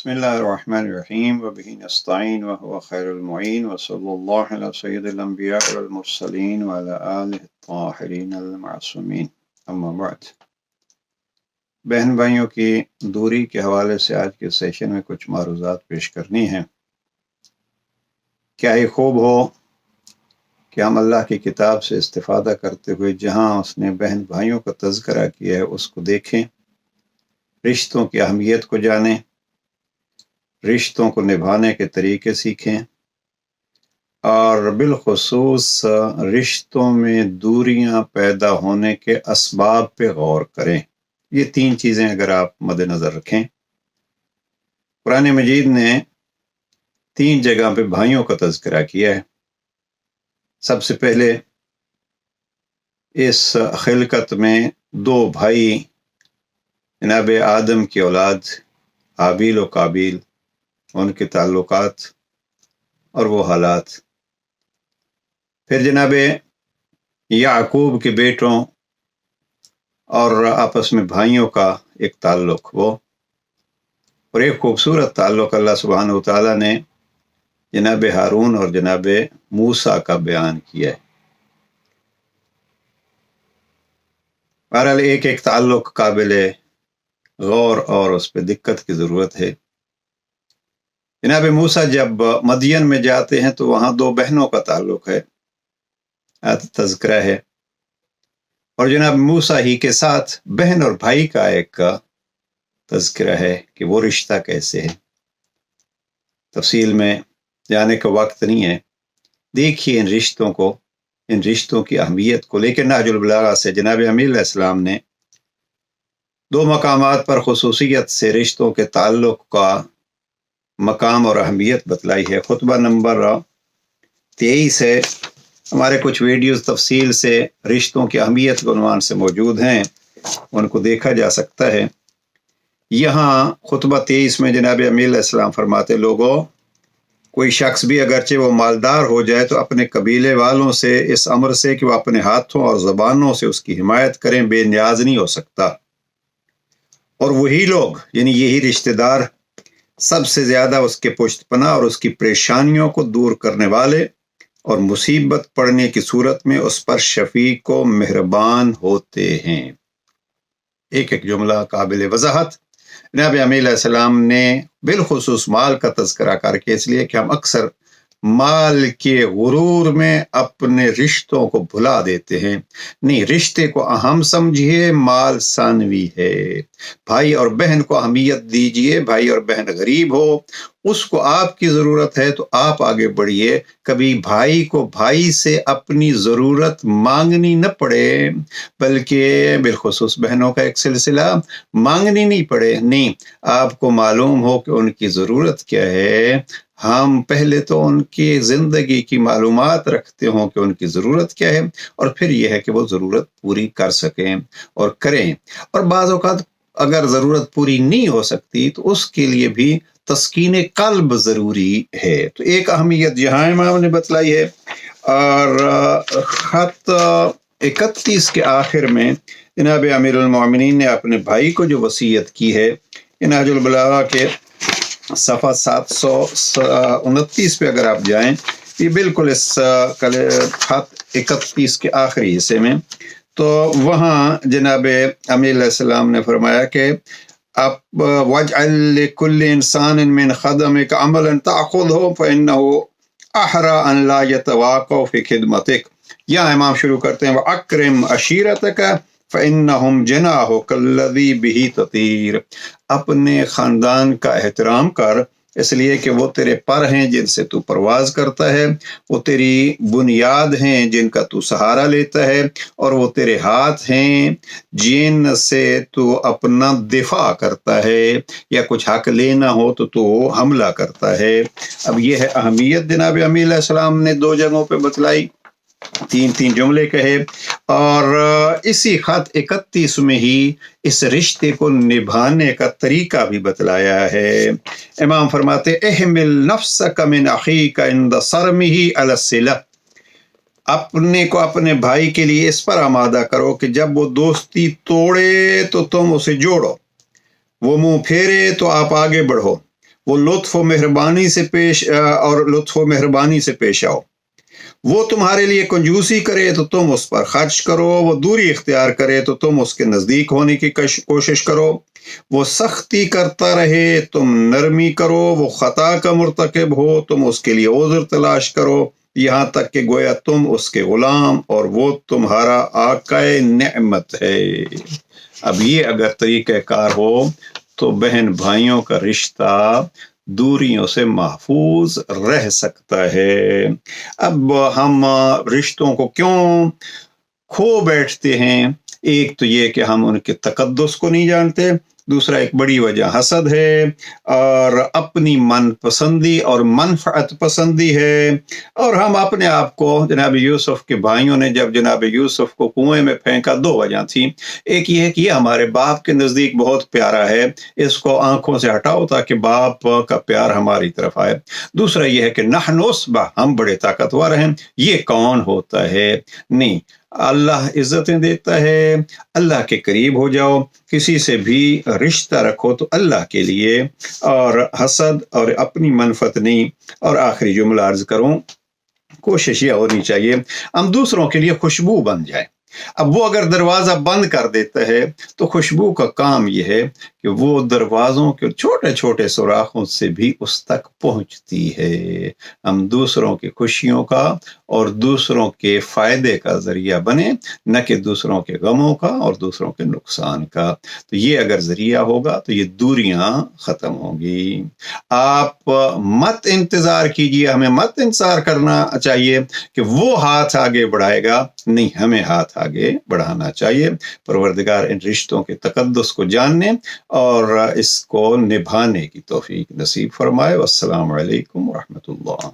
بسم اللہ الرحمن الرحیم وبہ نستعین وهو خیر المعین وصلی اللہ علی سید الانبیاء والمرسلین وعلی آلہ الطاہرین المعصومین اما بعد۔ بہن بھائیوں کی دوری کے حوالے سے آج کے سیشن میں کچھ معروضات پیش کرنی ہیں۔ کیا یہ خوب ہو کہ ہم اللہ کی کتاب سے استفادہ کرتے ہوئے جہاں اس نے بہن بھائیوں کا تذکرہ کیا ہے اس کو دیکھیں، رشتوں کی اہمیت کو جانیں، رشتوں کو نبھانے کے طریقے سیکھیں، اور بالخصوص رشتوں میں دوریاں پیدا ہونے کے اسباب پہ غور کریں۔ یہ تین چیزیں اگر آپ مد نظر رکھیں، قرآن مجید نے 3 جگہ پہ بھائیوں کا تذکرہ کیا ہے۔ سب سے پہلے اس خلقت میں 2 بھائی جناب آدم کی اولاد حابیل و قابیل، ان کے تعلقات اور وہ حالات، پھر جناب یعقوب کے بیٹوں اور آپس میں بھائیوں کا ایک تعلق، وہ اور ایک خوبصورت تعلق اللہ سبحانہ وتعالیٰ نے جناب ہارون اور جناب موسیٰ کا بیان کیا ہے۔ بہرحال ایک ایک تعلق قابل غور اور اس پہ دقت کی ضرورت ہے۔ جناب موسیٰ جب مدین میں جاتے ہیں تو وہاں 2 بہنوں کا تعلق ہے، تذکرہ ہے، اور جناب موسیٰ ہی کے ساتھ بہن اور بھائی کا ایک تذکرہ ہے کہ وہ رشتہ کیسے ہے۔ تفصیل میں جانے کا وقت نہیں ہے، دیکھیے ان رشتوں کو، ان رشتوں کی اہمیت کو۔ لیکن نہج البلاغہ سے جناب امیر علیہ السلام نے 2 مقامات پر خصوصیت سے رشتوں کے تعلق کا مقام اور اہمیت بتلائی ہے۔ خطبہ نمبر 23 ہے، ہمارے کچھ ویڈیوز تفصیل سے رشتوں کی اہمیت کے عنوان سے موجود ہیں، ان کو دیکھا جا سکتا ہے۔ یہاں خطبہ 23 میں جناب امیر علیہ السلام فرماتے، لوگوں، کوئی شخص بھی اگرچہ وہ مالدار ہو جائے تو اپنے قبیلے والوں سے اس امر سے کہ وہ اپنے ہاتھوں اور زبانوں سے اس کی حمایت کریں بے نیاز نہیں ہو سکتا، اور وہی لوگ یعنی یہی رشتہ دار سب سے زیادہ اس کے پشت پناہ اور اس کی پریشانیوں کو دور کرنے والے اور مصیبت پڑنے کی صورت میں اس پر شفیق و مہربان ہوتے ہیں۔ ایک ایک جملہ قابل وضاحت۔ جناب امیر علیہ السلام نے بالخصوص مال کا تذکرہ کر کے، اس لیے کہ ہم اکثر مال کے غرور میں اپنے رشتوں کو بھلا دیتے ہیں۔ نہیں، رشتے کو اہم سمجھیے، مال ثانوی ہے۔ بھائی اور بہن کو اہمیت دیجیے، بھائی اور بہن غریب ہو، اس کو آپ کی ضرورت ہے تو آپ آگے بڑھیے۔ کبھی بھائی کو بھائی سے اپنی ضرورت مانگنی نہ پڑے، بلکہ بالخصوص بہنوں کا ایک سلسلہ مانگنی نہیں پڑے۔ نہیں، آپ کو معلوم ہو کہ ان کی ضرورت کیا ہے، ہم پہلے تو ان کی زندگی کی معلومات رکھتے ہوں کہ ان کی ضرورت کیا ہے، اور پھر یہ ہے کہ وہ ضرورت پوری کر سکیں اور کریں۔ اور بعض اوقات اگر ضرورت پوری نہیں ہو سکتی تو اس کے لیے بھی تسکین قلب ضروری ہے۔ تو ایک اہمیت یہاں امام نے بتلائی ہے۔ اور خط 31 کے آخر میں جناب امیر المومنین نے اپنے بھائی کو جو وصیت کی ہے، نہج البلاغہ کے صفحہ 729 پہ اگر آپ جائیں، یہ بالکل اس خط 31 کے آخری حصے میں، تو وہاں جناب امیر علیہ السلام نے فرمایا کہ وَاجْعَلْ لِكُلِّ إِنسَانٍ مِّنْ خَدَمِكَ عَمَلًا تَأْخُذْهُ فَإِنَّهُ أَحْرَىٰ أَنْ لَا يَتَوَاقَعُوا فِي خِدْمَتِكَ۔ یہاں امام شروع کرتے ہیں وَأَكْرِمْ عَشِيرَتَكَ فَإِنَّهُمْ جَنَاحُكَ الَّذِي بِهِ تَطِيرُ۔ اپنے خاندان کا احترام کر، اس لیے کہ وہ تیرے پر ہیں جن سے تو پرواز کرتا ہے، وہ تیری بنیاد ہیں جن کا تو سہارا لیتا ہے، اور وہ تیرے ہاتھ ہیں جن سے تو اپنا دفاع کرتا ہے، یا کچھ حق لینا ہو تو حملہ کرتا ہے۔ اب یہ ہے اہمیت جناب امیر علیہ السلام نے 2 جگہوں پہ بتلائی، 3 جملے کہے، اور اسی خط 31 میں ہی اس رشتے کو نبھانے کا طریقہ بھی بتلایا ہے۔ امام فرماتے احمل نفسک من اخیک عند صرمہ علی الصلہ۔ اپنے کو اپنے بھائی کے لیے اس پر آمادہ کرو کہ جب وہ دوستی توڑے تو تم اسے جوڑو، وہ منہ پھیرے تو آپ آگے بڑھو، وہ لطف و مہربانی سے پیش آؤ۔ وہ تمہارے لیے کنجوسی کرے تو تم اس پر خرچ کرو، وہ دوری اختیار کرے تو تم اس کے نزدیک ہونے کی کوشش کرو، وہ سختی کرتا رہے تم نرمی کرو، وہ خطا کا مرتکب ہو تم اس کے لیے عذر تلاش کرو، یہاں تک کہ گویا تم اس کے غلام اور وہ تمہارا آقا نعمت ہے۔ اب یہ اگر طریقہ کار ہو تو بہن بھائیوں کا رشتہ دوریوں سے محفوظ رہ سکتا ہے۔ اب ہم رشتوں کو کیوں کھو بیٹھتے ہیں؟ ایک تو یہ کہ ہم ان کے تقدس کو نہیں جانتے، دوسرا ایک بڑی وجہ حسد ہے اور اپنی من پسندی اور منفعت پسندی ہے، اور ہم اپنے آپ کو جناب یوسف کے بھائیوں نے جب جناب یوسف کو کنویں میں پھینکا، دو وجہ تھیں۔ ایک یہ ہے کہ یہ ہمارے باپ کے نزدیک بہت پیارا ہے، اس کو آنکھوں سے ہٹاؤ تاکہ باپ کا پیار ہماری طرف آئے۔ دوسرا یہ ہے کہ نحن عصبہ، ہم بڑے طاقتور ہیں، یہ کون ہوتا ہے؟ نہیں، اللہ عزتیں دیتا ہے، اللہ کے قریب ہو جاؤ، کسی سے بھی رشتہ رکھو تو اللہ کے لیے، اور حسد اور اپنی منفعت نہیں۔ اور آخری جملہ عرض کروں، کوشش یہ ہونی چاہیے ہم دوسروں کے لیے خوشبو بن جائیں۔ اب وہ اگر دروازہ بند کر دیتا ہے تو خوشبو کا کام یہ ہے کہ وہ دروازوں کے چھوٹے چھوٹے سوراخوں سے بھی اس تک پہنچتی ہے۔ ہم دوسروں کی خوشیوں کا اور دوسروں کے فائدے کا ذریعہ بنے، نہ کہ دوسروں کے غموں کا اور دوسروں کے نقصان کا۔ تو یہ اگر ذریعہ ہوگا تو یہ دوریاں ختم ہوں گی۔ آپ مت انتظار کیجیے، ہمیں مت انتظار کرنا چاہیے کہ وہ ہاتھ آگے بڑھائے گا، نہیں، ہمیں ہاتھ آگے بڑھانا چاہیے۔ پروردگار ان رشتوں کے تقدس کو جاننے اور اس کو نبھانے کی توفیق نصیب فرمائے۔ والسلام علیکم ورحمۃ اللہ۔